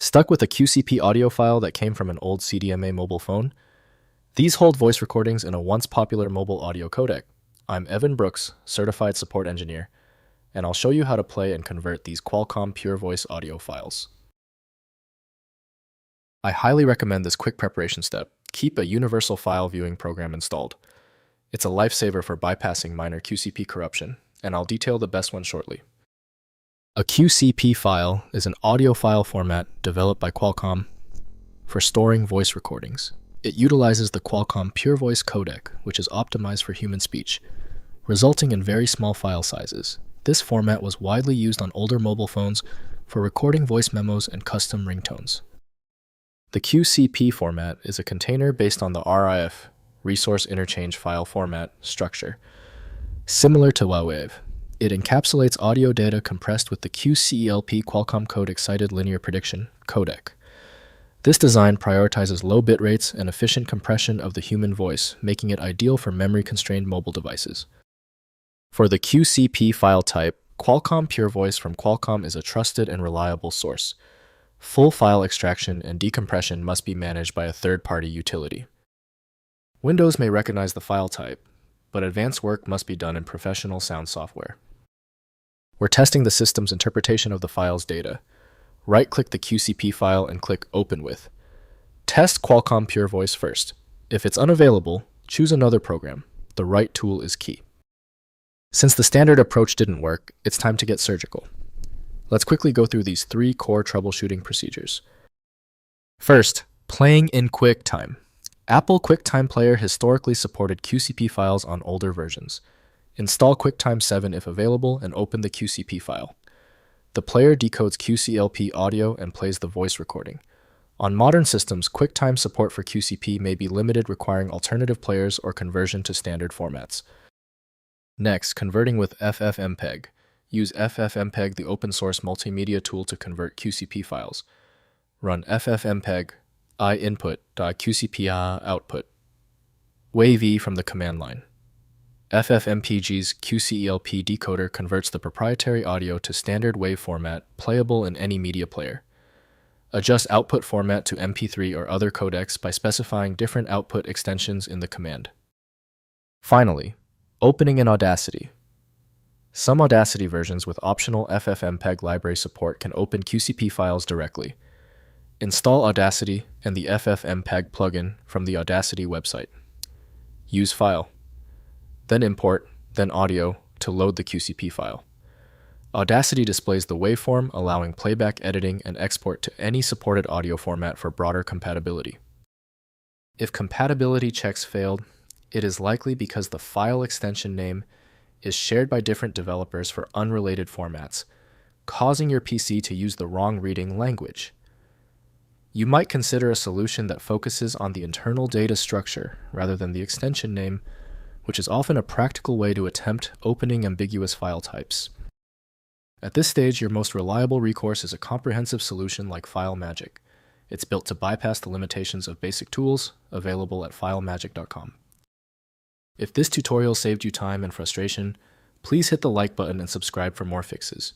Stuck with a QCP audio file that came from an old CDMA mobile phone? These hold voice recordings in a once popular mobile audio codec. I'm Evan Brooks, Certified Support Engineer, and I'll show you how to play and convert these Qualcomm PureVoice audio files. I highly recommend this quick preparation step. Keep a universal file viewing program installed. It's a lifesaver for bypassing minor QCP corruption, and I'll detail the best one shortly. A QCP file is an audio file format developed by Qualcomm for storing voice recordings. It utilizes the Qualcomm PureVoice codec, which is optimized for human speech, resulting in very small file sizes. This format was widely used on older mobile phones for recording voice memos and custom ringtones. The QCP format is a container based on the RIFF, Resource Interchange File Format, structure. Similar to WAV, it encapsulates audio data compressed with the QCELP Qualcomm Code-Excited Linear Prediction, codec. This design prioritizes low bit rates and efficient compression of the human voice, making it ideal for memory-constrained mobile devices. For the QCP file type, Qualcomm PureVoice from Qualcomm is a trusted and reliable source. Full file extraction and decompression must be managed by a third-party utility. Windows may recognize the file type, but advanced work must be done in professional sound software. We're testing the system's interpretation of the file's data. Right-click the QCP file and click Open With. Test Qualcomm PureVoice first. If it's unavailable, choose another program. The right tool is key. Since the standard approach didn't work, it's time to get surgical. Let's quickly go through these 3 core troubleshooting procedures. First, playing in QuickTime. Apple QuickTime Player historically supported QCP files on older versions. Install QuickTime 7 if available and open the QCP file. The player decodes QCLP audio and plays the voice recording. On modern systems, QuickTime support for QCP may be limited, requiring alternative players or conversion to standard formats. Next, converting with FFmpeg. Use FFmpeg, the open-source multimedia tool, to convert QCP files. Run FFmpeg input.qcp output. WAV from the command line. FFmpeg's QCELP decoder converts the proprietary audio to standard WAV format, playable in any media player. Adjust output format to MP3 or other codecs by specifying different output extensions in the command. Finally, opening in Audacity. Some Audacity versions with optional FFmpeg library support can open QCP files directly. Install Audacity and the FFmpeg plugin from the Audacity website. Use File. Then Import, then Audio to load the QCP file. Audacity displays the waveform, allowing playback, editing, and export to any supported audio format for broader compatibility. If compatibility checks failed, it is likely because the file extension name is shared by different developers for unrelated formats, causing your PC to use the wrong reading language. You might consider a solution that focuses on the internal data structure rather than the extension name, which is often a practical way to attempt opening ambiguous file types. At this stage, your most reliable recourse is a comprehensive solution like FileMagick. It's built to bypass the limitations of basic tools, available at filemagick.com. If this tutorial saved you time and frustration, please hit the like button and subscribe for more fixes.